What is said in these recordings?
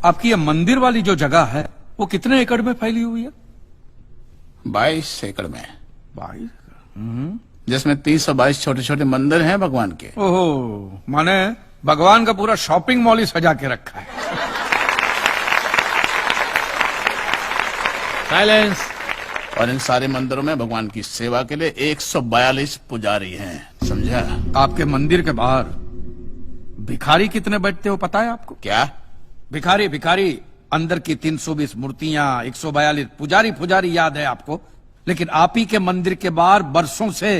आपकी ये मंदिर वाली जो जगह है वो कितने एकड़ में फैली हुई है? 22 एकड़ में, 22। जिसमें 322 छोटे छोटे मंदिर हैं भगवान के। ओहो, माने भगवान का पूरा शॉपिंग मॉल ही सजा के रखा है। साइलेंस। और इन सारे मंदिरों में भगवान की सेवा के लिए 142 पुजारी हैं, समझा? आपके मंदिर के बाहर भिखारी कितने बैठते हो पता है आपको? क्या? भिखारी भिखारी अंदर की 320 मूर्तियां, 142 पुजारी याद है आपको, लेकिन आप ही के मंदिर के बाहर बरसों से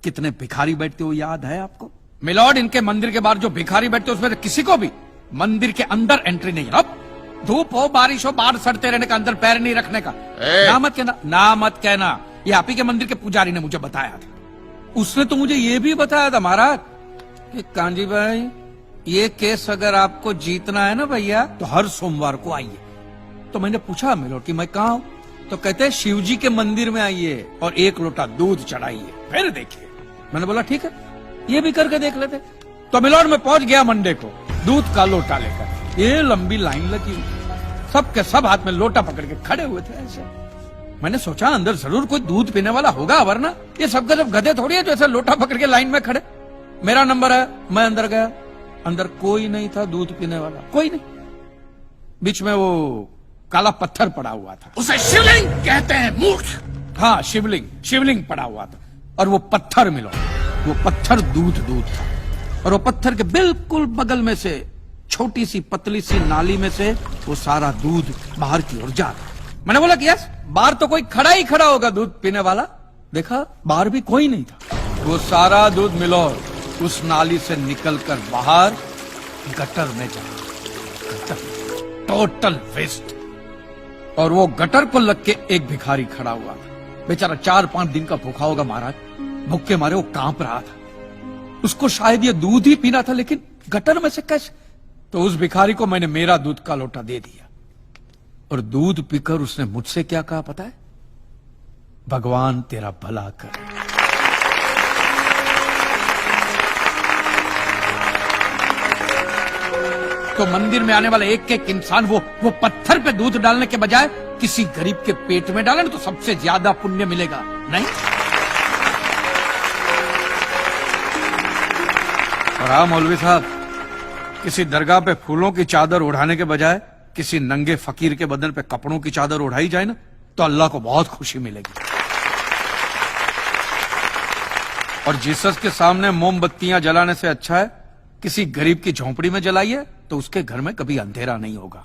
कितने भिखारी बैठते हो याद है आपको? मिलॉर्ड, इनके मंदिर के बाहर जो भिखारी बैठते हो उसमें से किसी को भी मंदिर के अंदर एंट्री नहीं। अब धूप हो बारिश हो बाहर सड़ते रहने का, अंदर पैर नहीं रखने का। ना मत कहना, ना मत कहना, ये आप ही के मंदिर के पुजारी ने मुझे बताया था। उसने तो मुझे ये भी बताया था महाराज कि कांजी भाई, ये केस अगर आपको जीतना है ना भैया तो हर सोमवार को आइए। तो मैंने पूछा मिलॉर्ड कि मैं कहाँ हूं? तो कहते हैं शिव जी के मंदिर में आइए और 1 लोटा दूध चढ़ाइए, फिर देखिए। मैंने बोला ठीक है, ये भी करके देख लेते। तो मिलॉर्ड में पहुंच गया मंडे को दूध का लोटा लेकर। ये लंबी लाइन लगी, सबके सब हाथ में लोटा पकड़ के खड़े हुए थे ऐसे। मैंने सोचा अंदर जरूर कोई दूध पीने वाला होगा, वरना ये सबके सब गधे थोड़ी है जो ऐसे लोटा पकड़ के लाइन में खड़े। मेरा नंबर है, मैं अंदर गया, अंदर कोई नहीं था दूध पीने वाला, कोई नहीं। बीच में वो काला पत्थर पड़ा हुआ था, उसे शिवलिंग कहते हैं मूर्ख। हाँ शिवलिंग पड़ा हुआ था, और वो पत्थर मिलो, वो पत्थर दूध था। और वो पत्थर के बिल्कुल बगल में से छोटी सी पतली सी नाली में से वो सारा दूध बाहर की ओर जा रहा। मैंने बोला कि यस, बाहर तो कोई खड़ा ही खड़ा होगा दूध पीने वाला। देखा बाहर भी कोई नहीं था। वो सारा दूध मिलो उस नाली से निकलकर बाहर गटर में जा रहा, टोटल वेस्ट। और वो गटर को लग के एक भिखारी खड़ा हुआ था, बेचारा 4-5 दिन का भूखा होगा महाराज, भूख के मारे वो कांप रहा था। उसको शायद ये दूध ही पीना था, लेकिन गटर में से कैसे? तो उस भिखारी को मैंने मेरा दूध का लोटा दे दिया, और दूध पीकर उसने मुझसे क्या कहा पता है? भगवान तेरा भला करे। तो मंदिर में आने वाला एक एक इंसान वो पत्थर पे दूध डालने के बजाय किसी गरीब के पेट में डाले तो सबसे ज्यादा पुण्य मिलेगा, नहीं? और हाँ मौलवी साहब, किसी दरगाह पे फूलों की चादर उड़ाने के बजाय किसी नंगे फकीर के बदन पे कपड़ों की चादर उड़ाई जाए ना, तो अल्लाह को बहुत खुशी मिलेगी। और जीसस के सामने मोमबत्तियां जलाने से अच्छा है किसी गरीब की झोंपड़ी में जलाइए, तो उसके घर में कभी अंधेरा नहीं होगा।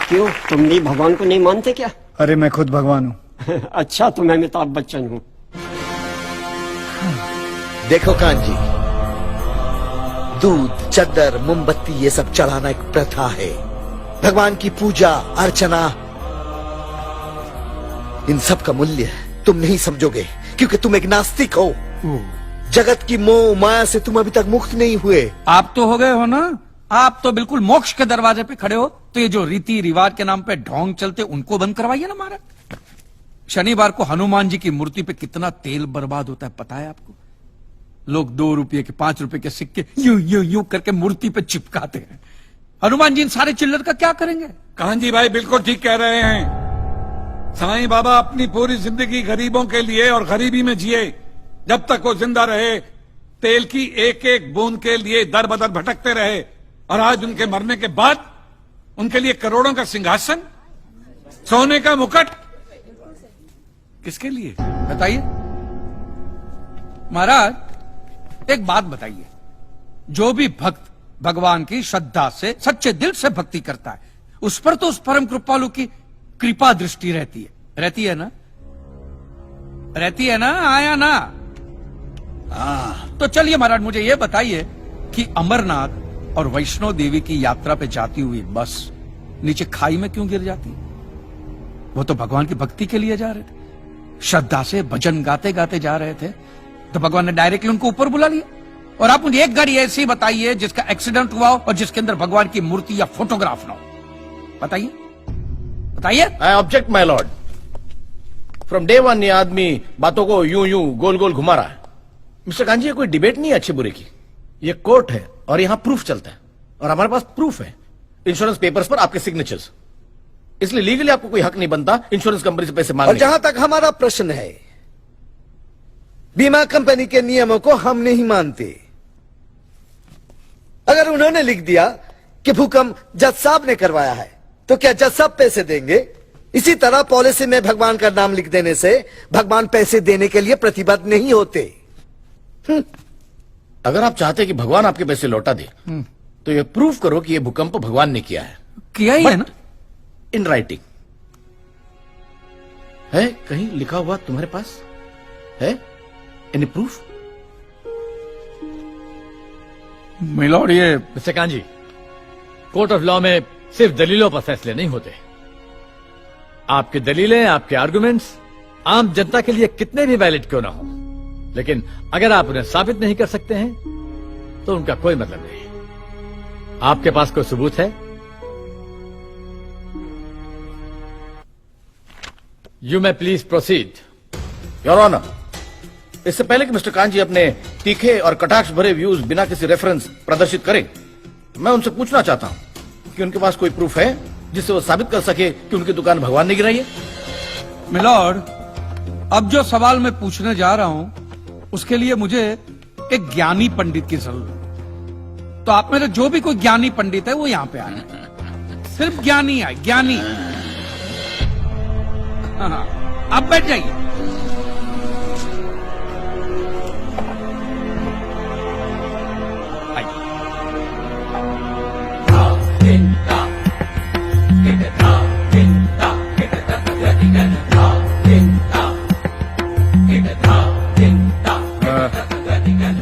क्यों, तुम भी भगवान को नहीं मानते क्या? अरे मैं खुद भगवान हूँ। अच्छा, तो मैं अमिताभ बच्चन हूँ। देखो कांजी, दूध, चद्दर, मोमबत्ती ये सब चढ़ाना एक प्रथा है। भगवान की पूजा अर्चना, इन सब का मूल्य तुम नहीं समझोगे, क्योंकि तुम एक नास्तिक हो। जगत की मोह माया से तुम अभी तक मुक्त नहीं हुए। आप तो हो गए हो ना, आप तो बिल्कुल मोक्ष के दरवाजे पे खड़े हो। तो ये जो रीति रिवाज के नाम पे ढोंग चलते उनको बंद करवाइए ना महाराज। शनिवार को हनुमान जी की मूर्ति पे कितना तेल बर्बाद होता है पता है आपको? लोग 2 रुपये के 5 रुपए के सिक्के यूं करके मूर्ति पे चिपकाते हैं। हनुमान जी इन सारे चिल्लर का क्या करेंगे? कांजी भाई बिल्कुल ठीक कह रहे हैं। साईं बाबा अपनी पूरी जिंदगी गरीबों के लिए और गरीबी में जिए। जब तक वो जिंदा रहे तेल की एक एक बूंद के लिए दर बदर भटकते रहे, और आज उनके मरने के बाद उनके लिए करोड़ों का सिंहासन, सोने का मुकुट, किसके लिए बताइए महाराज। एक बात बताइए, जो भी भक्त भगवान की श्रद्धा से सच्चे दिल से भक्ति करता है, उस पर तो उस परम कृपालु की कृपा दृष्टि रहती है ना? रहती है ना? आया ना? तो चलिए महाराज, मुझे ये बताइए कि अमरनाथ और वैष्णो देवी की यात्रा पे जाती हुई बस नीचे खाई में क्यों गिर जाती? वो तो भगवान की भक्ति के लिए जा रहे थे, श्रद्धा से भजन गाते गाते जा रहे थे, तो भगवान ने डायरेक्टली उनको ऊपर बुला लिया। और आप मुझे एक गाड़ी ऐसी बताइए जिसका एक्सीडेंट हुआ हो और जिसके अंदर भगवान की मूर्ति या फोटोग्राफ ना हो। बताइए। I object my Lord. From day 1 ये आदमी बातों को यूं गोल गोल घुमा रहा है। मिस्टर कांजी, ये कोई डिबेट नहीं है अच्छे बुरे की, ये कोर्ट है और यहां प्रूफ चलता है। और हमारे पास प्रूफ है, इंश्योरेंस पेपर्स पर आपके सिग्नेचर्स। इसलिए लीगली आपको कोई हक नहीं बनता इंश्योरेंस कंपनी से पैसे और मांगने जहां तक हमारा प्रश्न है, बीमा कंपनी के नियमों को हम नहीं मानते। अगर उन्होंने लिख दिया कि भूकंप जज साहब ने करवाया है, तो क्या जज साहब पैसे देंगे? इसी तरह पॉलिसी में भगवान का नाम लिख देने से भगवान पैसे देने के लिए प्रतिबद्ध नहीं होते। अगर आप चाहते कि भगवान आपके पैसे लौटा दे, तो ये प्रूफ करो कि ये भूकंप भगवान ने किया है, किया ही है ना। इन राइटिंग है, कहीं लिखा हुआ तुम्हारे पास है? Any proof? मिलॉर्ड, ये mister kanji, court of law में सिर्फ दलीलों पर फैसले नहीं होते। आपकी दलीलें, आपके आर्गुमेंट्स आम जनता के लिए कितने भी वैलिड क्यों ना हो, लेकिन अगर आप उन्हें साबित नहीं कर सकते हैं तो उनका कोई मतलब नहीं। आपके पास कोई सबूत है? You may please proceed. Your honour, इससे पहले कि मिस्टर कांजी अपने तीखे और कटाक्ष भरे व्यूज बिना किसी रेफरेंस प्रदर्शित करें, मैं उनसे पूछना चाहता हूं कि उनके पास कोई प्रूफ है जिससे वो साबित कर सके कि उनकी दुकान भगवान ने गिराई है? मिलॉर्ड, अब जो सवाल मैं पूछने जा रहा हूं उसके लिए मुझे एक ज्ञानी पंडित की जरूरत है। तो आप मेरे जो भी कोई ज्ञानी पंडित है वो यहां पे आए, सिर्फ ज्ञानी आए, ज्ञानी। हाँ, आप बैठ जाइए।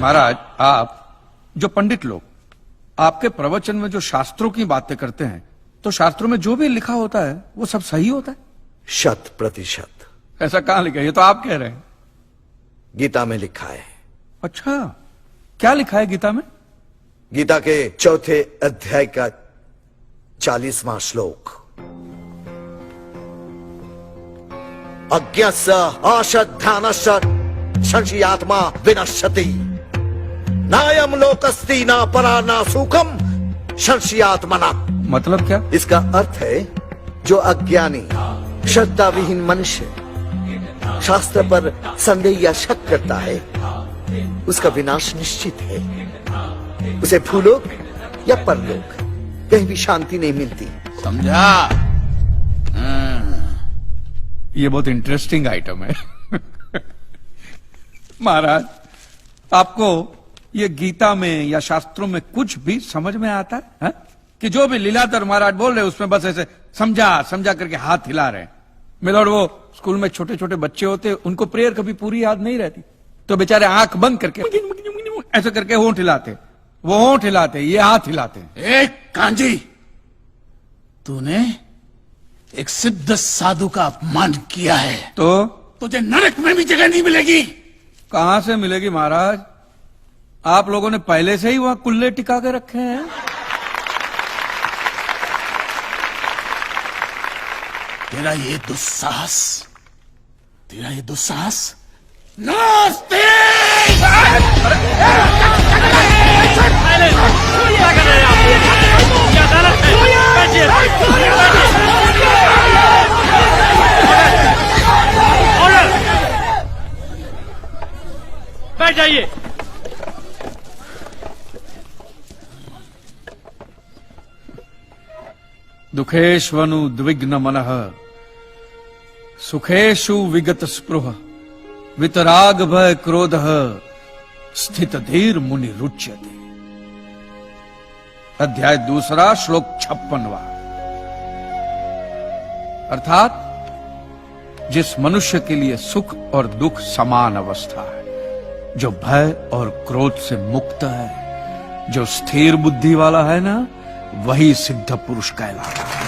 महाराज, आप जो पंडित लोग आपके प्रवचन में जो शास्त्रों की बातें करते हैं, तो शास्त्रों में जो भी लिखा होता है वो सब सही होता है? 100%। ऐसा कहां लिखा है? ये तो आप कह रहे हैं। गीता में लिखा है। अच्छा, क्या लिखा है गीता में? गीता के 4थे अध्याय का 40वां श्लोक, अज्ञस्य अश्रद्धानस्य संशयात्मा विनश्यति, नायम लोकस्ति ना परा ना सुखम संशयात्मना। मतलब क्या? इसका अर्थ है, जो अज्ञानी श्रद्धा विहीन मनुष्य शास्त्र पर संदेह या शक करता है, उसका विनाश निश्चित है। उसे भूलोक या परलोक कहीं भी शांति नहीं मिलती। समझा? ये बहुत इंटरेस्टिंग आइटम है। महाराज, आपको ये गीता में या शास्त्रों में कुछ भी समझ में आता है, हा? कि जो भी लीलाधर महाराज बोल रहे उसमें बस ऐसे समझा समझा करके हाथ हिला रहे हैं। मिलॉर्ड, वो स्कूल में छोटे छोटे बच्चे होते, उनको प्रेयर कभी पूरी याद नहीं रहती, तो बेचारे आंख बंद करके ऐसे करके होंठ हिलाते, वो होंठ हिलाते, ये हाथ हिलाते। एक कांजी, तूने एक सिद्ध साधु का अपमान किया है, तो तुझे नरक में भी जगह नहीं मिलेगी। कहां से मिलेगी महाराज? आप लोगों ने पहले से ही वहां कुल्ले टिका के रखे हैं। तेरा ये दुस्साहस नास्तिक! बैठ जाइए। दुखेष्वनु द्विग्न मनः सुखेषु विगत स्पृह वितराग भय क्रोध स्थित धीर मुनि रुच्यते। अध्याय 2 श्लोक 56वां। अर्थात जिस मनुष्य के लिए सुख और दुख समान अवस्था है, जो भय और क्रोध से मुक्त है, जो स्थिर बुद्धि वाला है ना, वही सिद्ध पुरुष कहलाता है।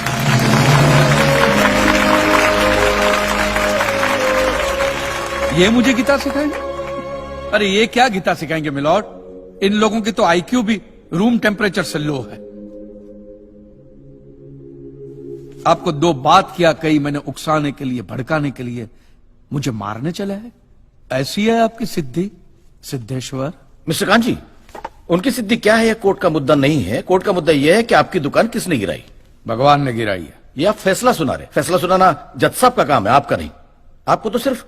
ये मुझे गीता सिखाएंगे? अरे ये क्या गीता सिखाएंगे मिलॉर्ड? इन लोगों की तो आईक्यू भी रूम टेम्परेचर से लो है। आपको 2 बात किया कही मैंने उकसाने के लिए, भड़काने के लिए, मुझे मारने चले हैं। ऐसी है आपकी सिद्धि सिद्धेश्वर? मिस्टर कांजी, उनकी सिद्धि क्या है, यह कोर्ट का मुद्दा नहीं है। कोर्ट का मुद्दा यह है कि आपकी दुकान किसने गिराई। भगवान ने गिराई है। ये आप फैसला सुना रहे। फैसला सुनाना जज साहब का काम है, आपका नहीं। आपको तो सिर्फ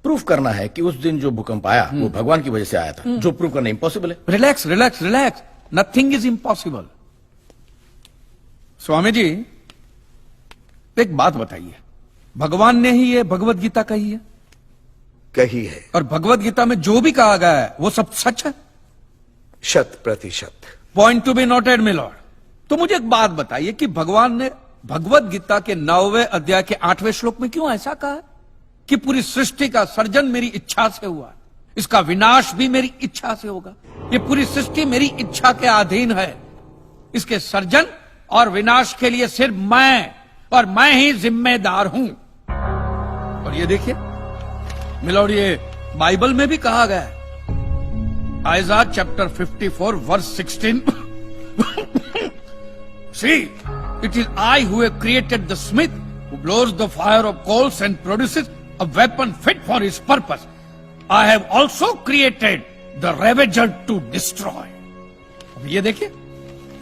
प्रूफ करना है कि उस दिन जो भूकंप आया वो भगवान की वजह से आया था, जो प्रूफ करना इम्पॉसिबल है। Relax relax relax, nothing is impossible. Swami ji एक बात बताइए, भगवान ने ही ये भगवत गीता कही है, कही है, और भगवत गीता में जो भी कहा गया है वो सब सच है? 100%। Point to be noted milord. तो मुझे एक बात बताइए कि भगवान ने भगवत गीता के 9वें अध्याय के 8वें श्लोक में क्यों ऐसा कहा है कि पूरी सृष्टि का सर्जन मेरी इच्छा से हुआ, इसका विनाश भी मेरी इच्छा से होगा, ये पूरी सृष्टि मेरी इच्छा के अधीन है, इसके सर्जन और विनाश के लिए सिर्फ मैं और मैं ही जिम्मेदार हूं। और ये देखिए मिलॉर्ड, ये बाइबल में भी कहा गया है, Aiza chapter 54 verse 16 See, it is I who have created the smith who blows the fire of coals and produces a weapon fit for his purpose. I have also created the ravager to destroy. अब ये देखिए,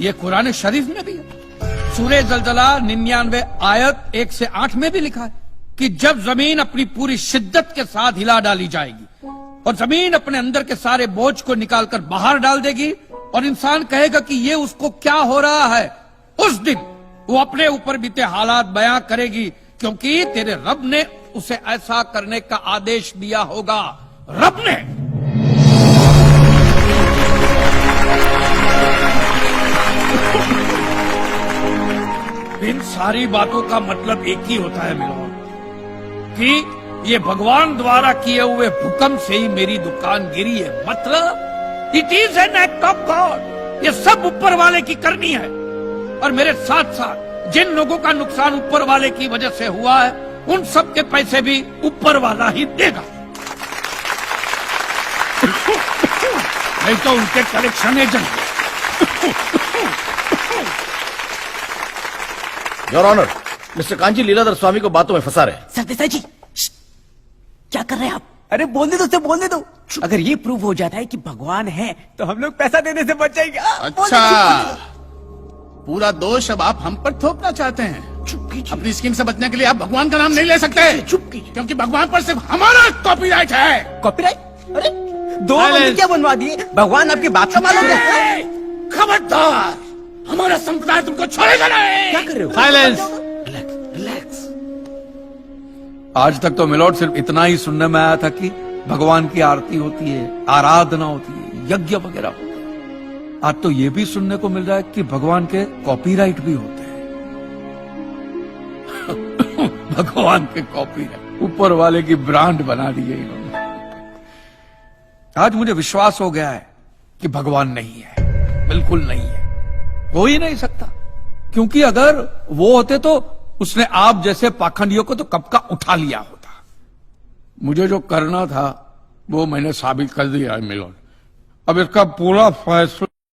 ये कुरान शरीफ में भी है। सूरह जलजला 99 आयत 1 से 8 में भी लिखा है कि जब जमीन अपनी पूरी शिद्दत के साथ हिला डाली जाएगी और जमीन अपने अंदर के सारे बोझ को निकालकर बाहर डाल देगी और इंसान कहेगा कि ये उसको क्या हो रहा है, उस दिन वो अपने ऊपर बीते हालात बयां करेगी, क्योंकि तेरे रब ने उसे ऐसा करने का आदेश दिया होगा। रब ने। इन सारी बातों का मतलब एक ही होता है मिलोन, कि ये भगवान द्वारा किए हुए भूकंप से ही मेरी दुकान गिरी है। मतलब it is an act of God. ये सब ऊपर वाले की करनी है, और मेरे साथ साथ जिन लोगों का नुकसान ऊपर वाले की वजह से हुआ है उन सब के पैसे भी ऊपर वाला ही देगा, नहीं तो उनके collection agent. Your honour, mister Kanchi Leeladhar Swami को बातों में फंसा रहे हैं। सरदेसाई जी, क्या कर रहे हैं आप? अरे बोलने दो, बोलने दो। अगर ये प्रूव हो जाता है कि भगवान है तो हम लोग पैसा देने से बच जाएंगे। अच्छा, पूरा दोष अब आप हम पर थोपना चाहते हैं। अपनी स्कीम से बचने के लिए आप भगवान का नाम नहीं ले सकते, चुप कीजिए। क्योंकि भगवान पर सिर्फ हमारा कॉपीराइट है। कॉपीराइट? अरे 2 मंदिर क्या बनवा दिए? भगवान आपके बाप का मालूम है? खबरदार, हमारा संप्रदाय तुमको छोड़ेगा नहीं। क्या कर रहे हो? साइलेंस। रिलैक्स। आज तक तो मिलॉर्ड सिर्फ इतना ही सुनने में आया था कि भगवान की आरती होती है, आराधना होती है, यज्ञ वगैरह होता है। आज तो ये भी सुनने को मिल रहा है कि भगवान के कॉपीराइट भी होते हैं। भगवान के कॉपीराइट ऊपर वाले की ब्रांड बना दी है इन्होंने। आज मुझे विश्वास हो गया है कि भगवान नहीं है, बिल्कुल नहीं है, हो ही नहीं सकता, क्योंकि अगर वो होते तो उसने आप जैसे पाखंडियों को तो कब का उठा लिया होता। मुझे जो करना था वो मैंने साबित कर दिया है मिलोन। अब इसका पूरा फैसला